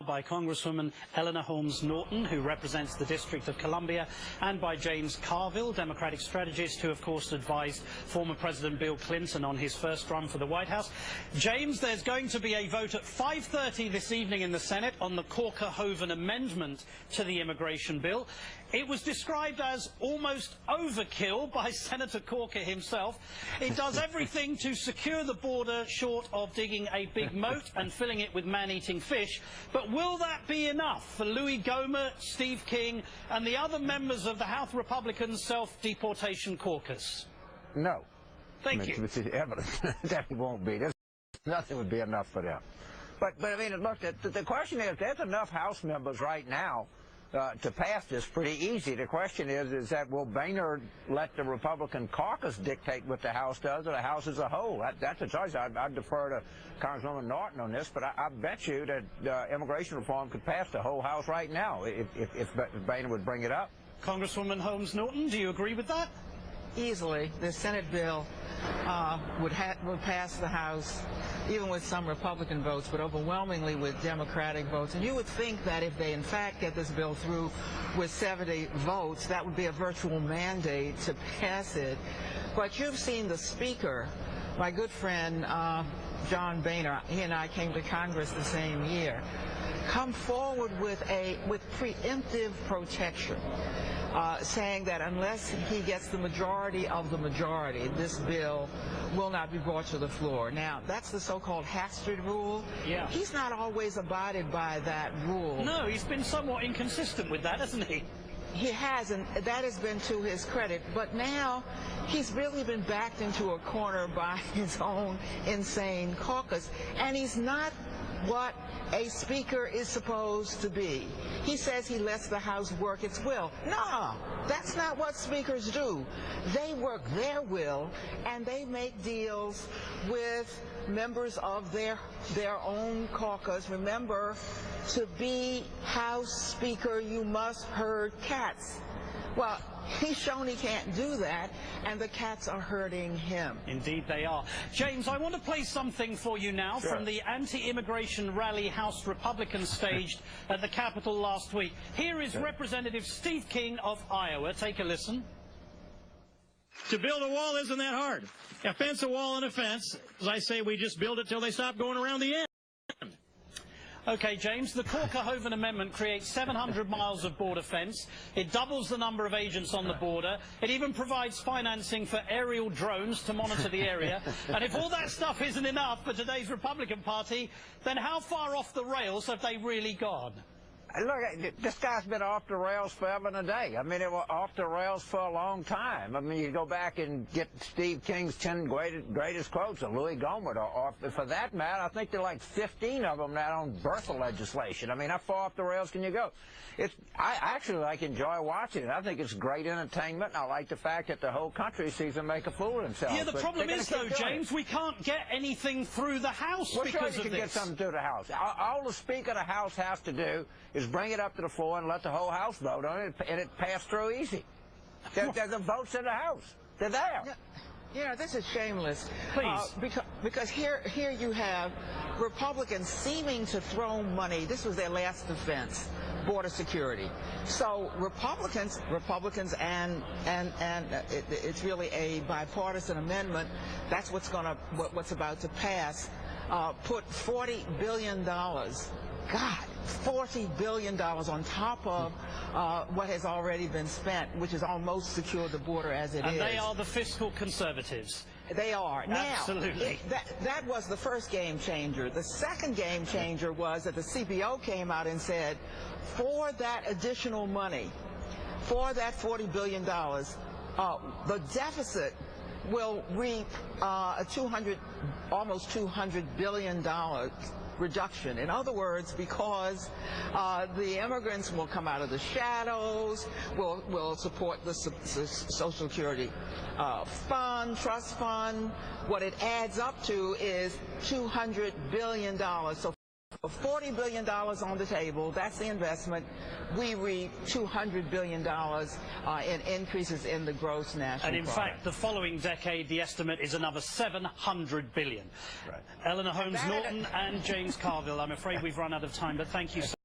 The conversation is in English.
by Congresswoman Eleanor Holmes Norton, who represents the District of Columbia, and by James Carville, Democratic strategist, who of course advised former President Bill Clinton on his first run for the White House. James, there's going to be a vote at 5:30 this evening in the Senate on the Corker-Hoven amendment to the immigration bill. It was described as almost overkill by Senator Corker himself. It does everything to secure the border short of digging a big moat and filling it with man-eating fish. But will that be enough for Louis Gohmert, Steve King and the other members of the House Republican Self-Deportation Caucus? No. Thank you. It's evident that won't be. Nothing would be enough for them. But I mean, look, the question is, there's enough House members right now to pass this pretty easy. The question is that will Boehner let the Republican caucus dictate what the House does, or the House as a whole? That's a choice. I'd defer to Congresswoman Norton on this, but I bet you that immigration reform could pass the whole House right now if Boehner would bring it up. Congresswoman Holmes Norton, do you agree with that? Easily. The Senate bill would pass the House, even with some Republican votes, but overwhelmingly with Democratic votes. And you would think that if they in fact get this bill through with 70 votes, that would be a virtual mandate to pass it. But you've seen the Speaker, my good friend John Boehner, he and I came to Congress the same year, come forward with preemptive protection. Saying that unless he gets the majority of the majority, this bill will not be brought to the floor. Now, that's the so-called Hastert rule. Yeah. He's not always abided by that rule. No, he's been somewhat inconsistent with that, hasn't he? He has, and that has been to his credit. But now he's really been backed into a corner by his own insane caucus, and he's not what a speaker is supposed to be. He says he lets the House work its will. No, that's not what speakers do. They work their will, and they make deals with members of their own caucus. Remember, to be House Speaker, you must herd cats. Well, he's shown he can't do that, and the cats are hurting him. Indeed they are. James, I want to play something for you now from the anti-immigration rally House Republicans staged at the Capitol last week. Here is Representative Steve King of Iowa. Take a listen. To build a wall isn't that hard. A fence, a wall, and a fence. As I say, we just build it till they stop going around the end. Okay, James, the Corker-Hoven amendment creates 700 miles of border fence. It doubles the number of agents on the border. It even provides financing for aerial drones to monitor the area. And if all that stuff isn't enough for today's Republican Party, then how far off the rails have they really gone? Look, this guy's been off the rails forever and a day. I mean, it was off the rails for a long time. I mean, you go back and get Steve King's 10 greatest quotes of Louis Gohmert, or for that matter, I think there are like 15 of them now on birther legislation. I mean, how far off the rails can you go? I actually enjoy watching it. I think it's great entertainment, and I like the fact that the whole country sees them make a fool of themselves. Yeah, the problem is, though, James, we can't get anything through the House because of this. Get something through the House. All the Speaker of the House has to do is bring it up to the floor and let the whole House vote on it, and it passed through easy. There's the votes in the House. They're there. You know, this is shameless. Please. Because here you have Republicans seeming to throw money. This was their last defense, border security. So Republicans, and it's really a bipartisan amendment. That's what's about to pass. Put $40 billion. God, $40 billion on top of what has already been spent, which has almost secured the border as it is. And they are the fiscal conservatives. They are. Absolutely. Now, that was the first game changer. The second game changer was that the CBO came out and said, for that additional money, for that $40 billion, the deficit will reap almost $200 billion reduction. In other words, because the immigrants will come out of the shadows, will support the Social Security fund, trust fund. What it adds up to is $200 billion. So $40 billion on the table, that's the investment. We read $200 billion in increases in the gross national And in product. fact, the following decade, the estimate is another $700 billion. Right. Eleanor Holmes Norton and James Carville, I'm afraid we've run out of time, but thank you so